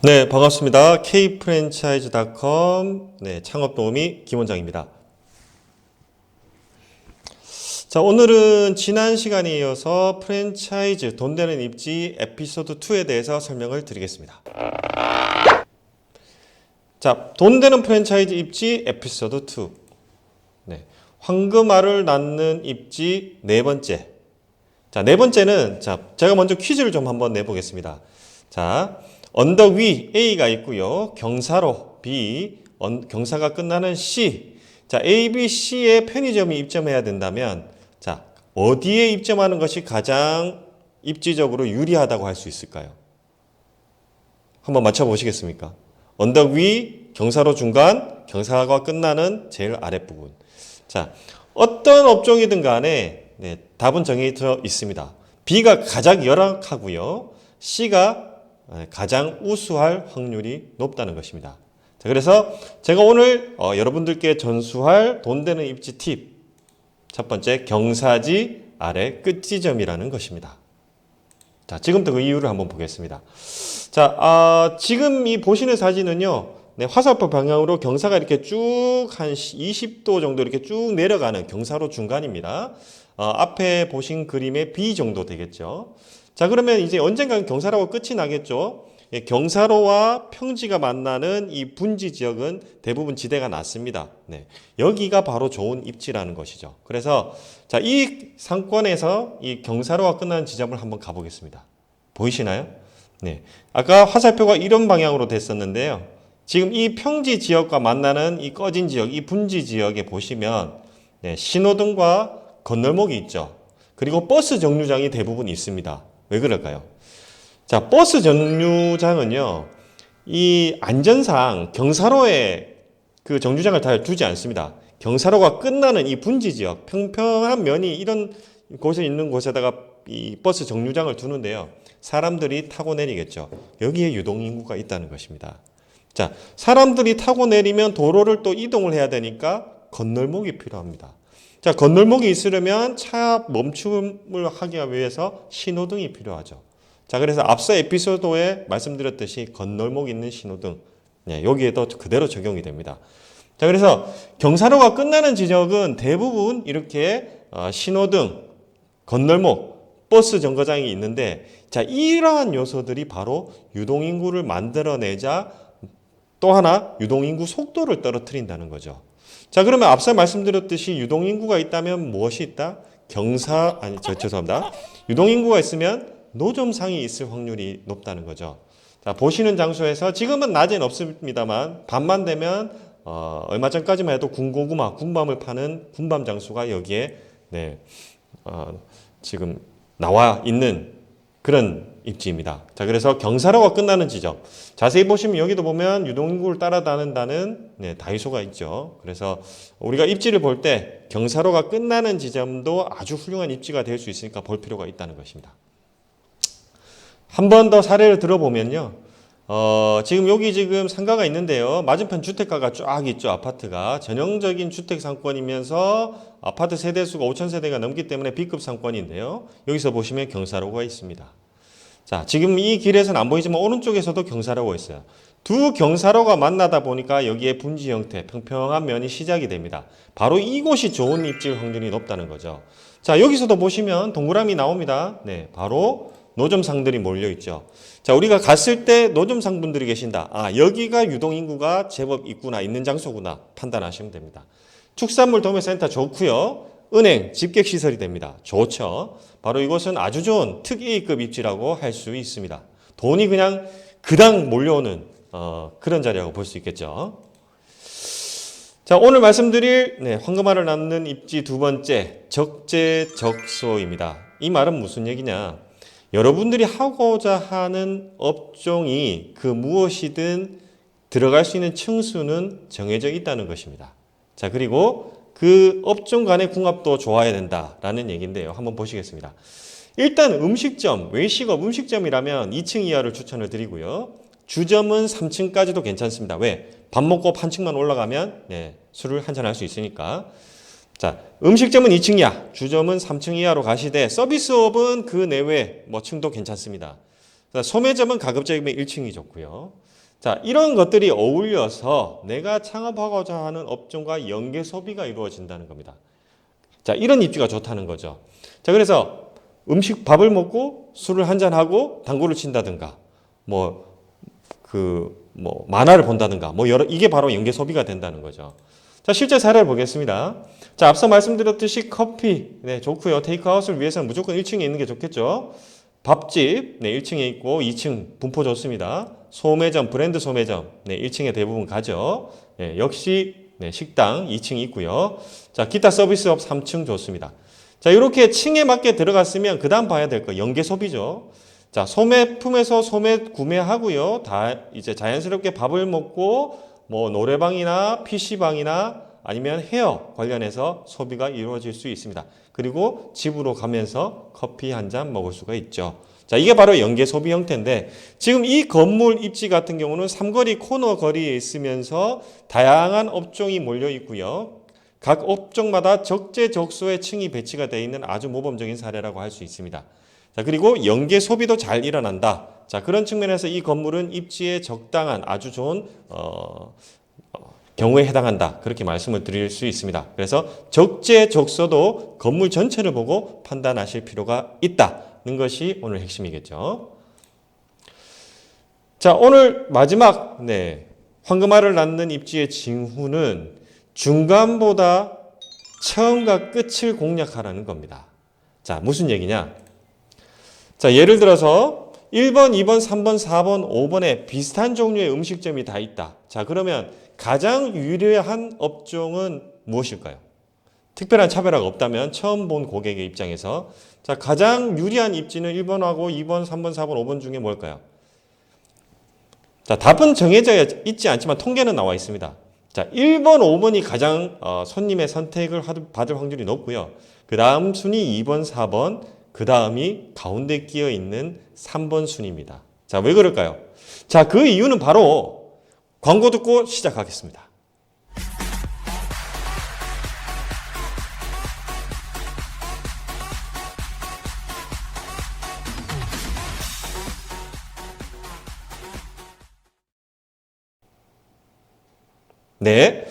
네, 반갑습니다. k프랜차이즈닷컴 창업도우미 김원장입니다. 자, 오늘은 지난 시간에 이어서 프랜차이즈 돈 되는 입지 에피소드 2에 대해서 설명을 드리겠습니다. 자, 돈 되는 프랜차이즈 입지 에피소드 2. 황금알을 낳는 입지 네 번째. 자, 네 번째는 제가 먼저 퀴즈를 좀 한번 내보겠습니다. 자, 언덕 위 A가 있고요. 경사로 B, 경사가 끝나는 C. 자, A, B, C에 편의점이 입점해야 된다면 자, 어디에 입점하는 것이 가장 입지적으로 유리하다고 할 수 있을까요? 한번 맞춰 보시겠습니까? 언덕 위, 경사로 중간, 경사가 끝나는 제일 아랫부분. 자, 어떤 업종이든 간에 답은 정해져 있습니다. B가 가장 열악하고요. C가 가장 우수할 확률이 높다는 것입니다. 자, 그래서 제가 오늘 여러분들께 전수할 돈 되는 입지 팁. 첫 번째, 경사지 아래 끝지점이라는 것입니다. 자, 지금부터 그 이유를 한번 보겠습니다. 자, 지금 이 보시는 사진은요, 화살표 방향으로 경사가 이렇게 쭉 한 20도 정도 이렇게 쭉 내려가는 경사로 중간입니다. 앞에 보신 그림의 B 정도 되겠죠. 자, 그러면 이제 언젠가 경사로가 끝이 나겠죠. 경사로와 평지가 만나는 이 분지 지역은 대부분 지대가 낮습니다. 여기가 바로 좋은 입지라는 것이죠. 그래서 자, 이 상권에서 이 경사로가 끝나는 지점을 한번 가보겠습니다. 보이시나요? 아까 화살표가 이런 방향으로 됐었는데요. 지금 이 평지 지역과 만나는 이 꺼진 지역, 이 분지 지역에 보시면 신호등과 건널목이 있죠. 그리고 버스 정류장이 대부분 있습니다. 왜 그럴까요? 자, 버스 정류장은요, 이 안전상 경사로에 그 정류장을 다 두지 않습니다. 경사로가 끝나는 이 분지 지역, 평평한 면이 이런 곳에 있는 곳에다가 이 버스 정류장을 두는데요. 사람들이 타고 내리겠죠. 여기에 유동인구가 있다는 것입니다. 자, 사람들이 타고 내리면 도로를 또 이동을 해야 되니까 건널목이 필요합니다. 자, 건널목이 있으려면 차 멈춤을 하기 위해서 신호등이 필요하죠. 자, 그래서 앞서 에피소드에 말씀드렸듯이 건널목 있는 신호등, 여기에도 그대로 적용이 됩니다. 자, 그래서 경사로가 끝나는 지역은 대부분 이렇게 신호등, 건널목, 버스 정거장이 있는데, 자, 이러한 요소들이 바로 유동인구를 만들어내자 또 하나 유동인구 속도를 떨어뜨린다는 거죠. 자, 그러면 앞서 말씀드렸듯이 유동인구가 있다면 무엇이 있다? 죄송합니다. 유동인구가 있으면 노점상이 있을 확률이 높다는 거죠. 자, 보시는 장소에서 지금은 낮에는 없습니다만 밤만 되면 얼마 전까지만 해도 군고구마, 군밤을 파는 군밤 장수가 여기에 지금 나와 있는 그런 입지입니다. 자, 그래서 경사로가 끝나는 지점. 자세히 보시면 여기도 보면 유동인구를 따라다닌다는 다이소가 있죠. 그래서 우리가 입지를 볼 때 경사로가 끝나는 지점도 아주 훌륭한 입지가 될 수 있으니까 볼 필요가 있다는 것입니다. 한 번 더 사례를 들어보면요. 지금 여기 지금 상가가 있는데요. 맞은편 주택가가 쫙 있죠. 아파트가. 전형적인 주택 상권이면서 아파트 세대수가 5,000세대가 넘기 때문에 B급 상권인데요. 여기서 보시면 경사로가 있습니다. 자, 지금 이 길에서는 안 보이지만 오른쪽에서도 경사로가 있어요. 두 경사로가 만나다 보니까 여기에 분지 형태, 평평한 면이 시작이 됩니다. 바로 이곳이 좋은 입지 확률이 높다는 거죠. 자, 여기서도 보시면 동그라미 나옵니다. 바로 노점상들이 몰려있죠. 자, 우리가 갔을 때 노점상 분들이 계신다. 여기가 유동인구가 제법 있구나, 있는 장소구나 판단하시면 됩니다. 축산물 도매센터 좋고요. 은행, 집객시설이 됩니다. 좋죠. 바로 이곳은 아주 좋은 특A급 입지라고 할 수 있습니다. 돈이 그냥 그당 몰려오는 그런 자리라고 볼 수 있겠죠. 자, 오늘 말씀드릴 황금알을 낳는 입지 두 번째, 적재적소입니다. 이 말은 무슨 얘기냐? 여러분들이 하고자 하는 업종이 그 무엇이든 들어갈 수 있는 층수는 정해져 있다는 것입니다. 자, 그리고 그 업종 간의 궁합도 좋아야 된다라는 얘기인데요. 한번 보시겠습니다. 일단 음식점, 외식업 음식점이라면 2층 이하를 추천을 드리고요. 주점은 3층까지도 괜찮습니다. 왜? 밥 먹고 한 층만 올라가면 술을 한잔 할 수 있으니까. 자, 음식점은 2층 이하, 주점은 3층 이하로 가시되 서비스업은 그 내외 층도 괜찮습니다. 소매점은 가급적이면 1층이 좋고요. 자, 이런 것들이 어울려서 내가 창업하고자 하는 업종과 연계 소비가 이루어진다는 겁니다. 자, 이런 입지가 좋다는 거죠. 자, 그래서 밥을 먹고 술을 한잔하고 당구를 친다든가, 만화를 본다든가, 이게 바로 연계 소비가 된다는 거죠. 자, 실제 사례를 보겠습니다. 자, 앞서 말씀드렸듯이 커피, 네, 좋고요. 테이크아웃을 위해서는 무조건 1층에 있는 게 좋겠죠. 밥집, 네, 1층에 있고 2층 분포 좋습니다. 소매점, 브랜드 소매점, 네, 1층에 대부분 가죠. 네, 역시 네, 식당 2층 있고요. 자, 기타 서비스업 3층 좋습니다. 자, 이렇게 층에 맞게 들어갔으면 그 다음 봐야 될 거 연계 소비죠. 자, 소매품에서 소매 구매하고요. 다 이제 자연스럽게 밥을 먹고 노래방이나 PC방이나 아니면 헤어 관련해서 소비가 이루어질 수 있습니다. 그리고 집으로 가면서 커피 한 잔 먹을 수가 있죠. 자, 이게 바로 연계 소비 형태인데 지금 이 건물 입지 같은 경우는 삼거리 코너 거리에 있으면서 다양한 업종이 몰려 있고요. 각 업종마다 적재적소의 층이 배치가 되어 있는 아주 모범적인 사례라고 할 수 있습니다. 자, 그리고 연계 소비도 잘 일어난다. 자, 그런 측면에서 이 건물은 입지에 적당한 아주 좋은 경우에 해당한다. 그렇게 말씀을 드릴 수 있습니다. 그래서 적재적소도 건물 전체를 보고 판단하실 필요가 있다는 것이 오늘 핵심이겠죠. 자, 오늘 마지막 황금알을 낳는 입지의 징후는 중간보다 처음과 끝을 공략하라는 겁니다. 자, 무슨 얘기냐? 자, 예를 들어서 1번, 2번, 3번, 4번, 5번에 비슷한 종류의 음식점이 다 있다. 자, 그러면 가장 유리한 업종은 무엇일까요? 특별한 차별화가 없다면 처음 본 고객의 입장에서 자, 가장 유리한 입지는 1번하고 2번, 3번, 4번, 5번 중에 뭘까요? 자, 답은 정해져 있지 않지만 통계는 나와 있습니다. 자, 1번, 5번이 가장 손님의 선택을 받을 확률이 높고요. 그 다음 순위 2번, 4번, 그 다음이 가운데 끼어 있는 3번 순위입니다. 자, 왜 그럴까요? 자, 그 이유는 바로 광고 듣고 시작하겠습니다. 네.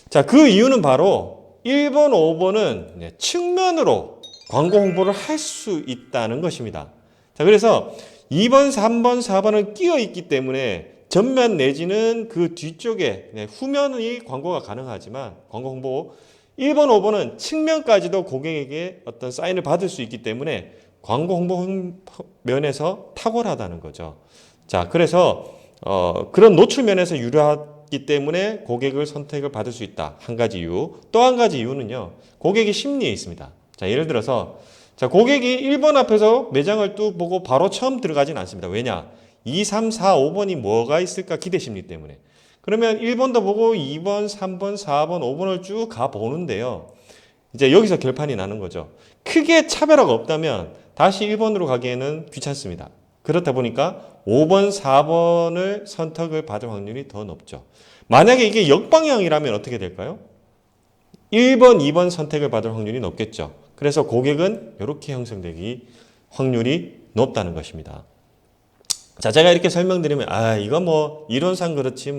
자, 그 이유는 바로 1번, 5번은 측면으로 광고 홍보를 할 수 있다는 것입니다. 자, 그래서 2번, 3번, 4번은 끼어 있기 때문에 전면 내지는 그 뒤쪽에 후면의 광고가 가능하지만 광고 홍보 1번, 5번은 측면까지도 고객에게 어떤 사인을 받을 수 있기 때문에 광고 홍보 면에서 탁월하다는 거죠. 자, 그래서 그런 노출 면에서 유리하기 때문에 고객을 선택을 받을 수 있다. 한 가지 이유. 또 한 가지 이유는요. 고객의 심리에 있습니다. 자, 예를 들어서 자, 고객이 1번 앞에서 매장을 뚝 보고 바로 처음 들어가진 않습니다. 왜냐? 2, 3, 4, 5번이 뭐가 있을까 기대 심리 때문에. 그러면 1번도 보고 2번, 3번, 4번, 5번을 쭉 가보는데요. 이제 여기서 결판이 나는 거죠. 크게 차별화가 없다면 다시 1번으로 가기에는 귀찮습니다. 그렇다 보니까 5번, 4번을 선택을 받을 확률이 더 높죠. 만약에 이게 역방향이라면 어떻게 될까요? 1번, 2번 선택을 받을 확률이 높겠죠. 그래서 고객은 이렇게 형성되기 확률이 높다는 것입니다. 자, 제가 이렇게 설명드리면 이거 이론상 그렇지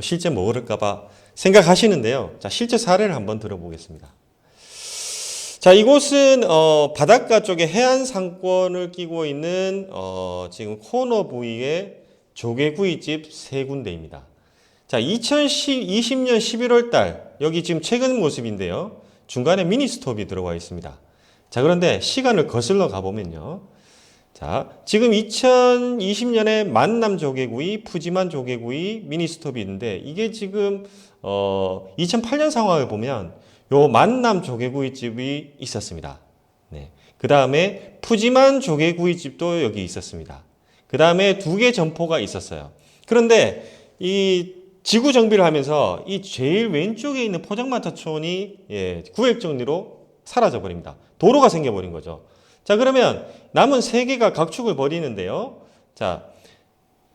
실제 모를까봐 생각하시는데요. 자, 실제 사례를 한번 들어보겠습니다. 자, 이곳은 바닷가 쪽에 해안 상권을 끼고 있는 지금 코너 부위의 조개구이집 세 군데입니다. 자, 2020년 11월 달 여기 지금 최근 모습인데요. 중간에 미니스톱이 들어와 있습니다. 자, 그런데 시간을 거슬러 가보면요. 자, 지금 2020년에 만남 조개구이, 푸짐한 조개구이, 미니스톱이 있는데 이게 지금 2008년 상황을 보면 요 만남 조개구이집이 있었습니다. 네. 그 다음에 푸짐한 조개구이집도 여기 있었습니다. 그 다음에 2개 점포가 있었어요. 그런데 이 지구 정비를 하면서 이 제일 왼쪽에 있는 포장마차촌이 구획 정리로 사라져 버립니다. 도로가 생겨버린 거죠. 자, 그러면 남은 3개가 각축을 벌이는데요. 자,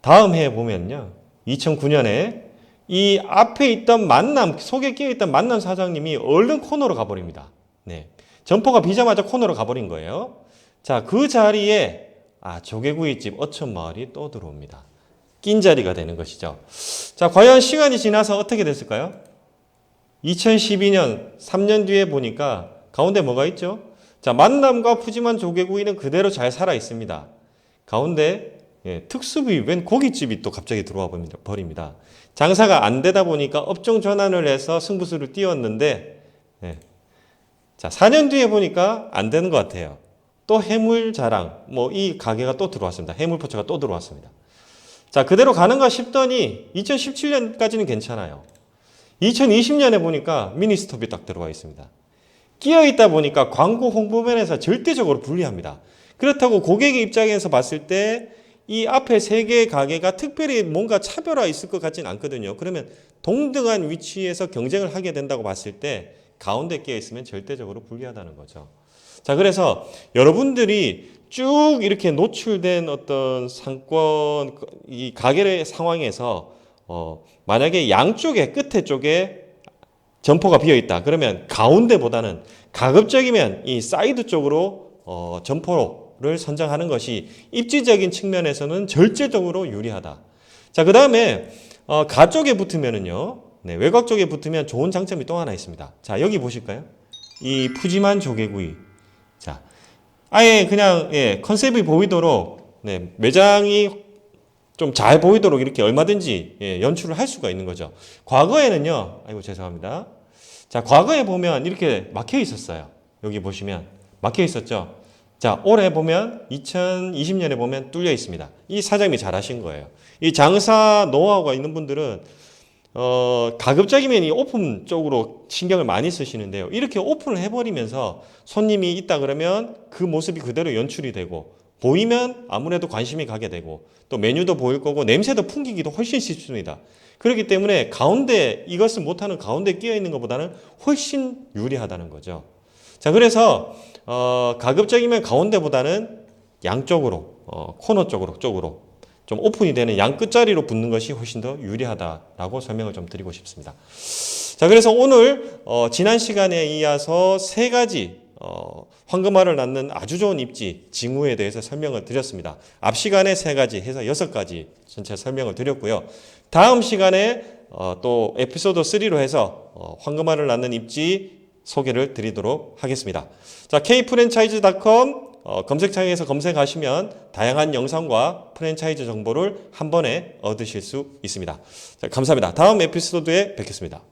다음 해에 보면요. 2009년에 이 앞에 있던 만남, 속에 끼어있던 만남 사장님이 얼른 코너로 가버립니다. 네. 점포가 비자마자 코너로 가버린 거예요. 자, 그 자리에 조개구이집 어촌마을이 또 들어옵니다. 낀 자리가 되는 것이죠. 자, 과연 시간이 지나서 어떻게 됐을까요? 2012년, 3년 뒤에 보니까 가운데 뭐가 있죠? 자, 만남과 푸짐한 조개구이는 그대로 잘 살아 있습니다. 가운데 특수부위, 웬 고깃집이 또 갑자기 들어와 버립니다. 장사가 안 되다 보니까 업종 전환을 해서 승부수를 띄웠는데, 자, 4년 뒤에 보니까 안 되는 것 같아요. 또 해물자랑, 이 가게가 또 들어왔습니다. 해물포차가 또 들어왔습니다. 자, 그대로 가는가 싶더니 2017년까지는 괜찮아요. 2020년에 보니까 미니스톱이 딱 들어와 있습니다. 끼어 있다 보니까 광고 홍보면에서 절대적으로 불리합니다. 그렇다고 고객의 입장에서 봤을 때 이 앞에 세 개의 가게가 특별히 뭔가 차별화 있을 것 같지는 않거든요. 그러면 동등한 위치에서 경쟁을 하게 된다고 봤을 때 가운데 끼어 있으면 절대적으로 불리하다는 거죠. 자, 그래서 여러분들이 쭉 이렇게 노출된 어떤 상권, 이 가게의 상황에서 만약에 양쪽에 끝에 쪽에 점포가 비어 있다. 그러면 가운데보다는 가급적이면 이 사이드 쪽으로 점포를 선정하는 것이 입지적인 측면에서는 절대적으로 유리하다. 자, 그 다음에 가 쪽에 붙으면은요, 외곽 쪽에 붙으면 좋은 장점이 또 하나 있습니다. 자, 여기 보실까요? 이 푸짐한 조개구이. 자, 아예 그냥 컨셉이 보이도록 매장이 좀 잘 보이도록 이렇게 얼마든지 연출을 할 수가 있는 거죠. 과거에는요, 아이고 죄송합니다. 자, 과거에 보면 이렇게 막혀 있었어요. 여기 보시면 막혀 있었죠. 자, 올해 보면 2020년에 보면 뚫려 있습니다. 이 사장님이 잘하신 거예요. 이 장사 노하우가 있는 분들은 가급적이면 이 오픈 쪽으로 신경을 많이 쓰시는데요. 이렇게 오픈을 해버리면서 손님이 있다 그러면 그 모습이 그대로 연출이 되고 보이면 아무래도 관심이 가게 되고 또 메뉴도 보일 거고 냄새도 풍기기도 훨씬 쉽습니다. 그렇기 때문에 가운데 이것을 못하는 가운데 끼어 있는 것보다는 훨씬 유리하다는 거죠. 자, 그래서 가급적이면 가운데보다는 양쪽으로 코너 쪽으로 좀 오픈이 되는 양 끝자리로 붙는 것이 훨씬 더 유리하다라고 설명을 좀 드리고 싶습니다. 자, 그래서 오늘 지난 시간에 이어서 세 가지 황금알을 낳는 아주 좋은 입지 징후에 대해서 설명을 드렸습니다. 앞 시간에 세 가지 해서 6가지 전체 설명을 드렸고요. 다음 시간에 또 에피소드 3로 해서 황금알을 낳는 입지 소개를 드리도록 하겠습니다. 자, kfranchise.com 검색창에서 검색하시면 다양한 영상과 프랜차이즈 정보를 한 번에 얻으실 수 있습니다. 자, 감사합니다. 다음 에피소드에 뵙겠습니다.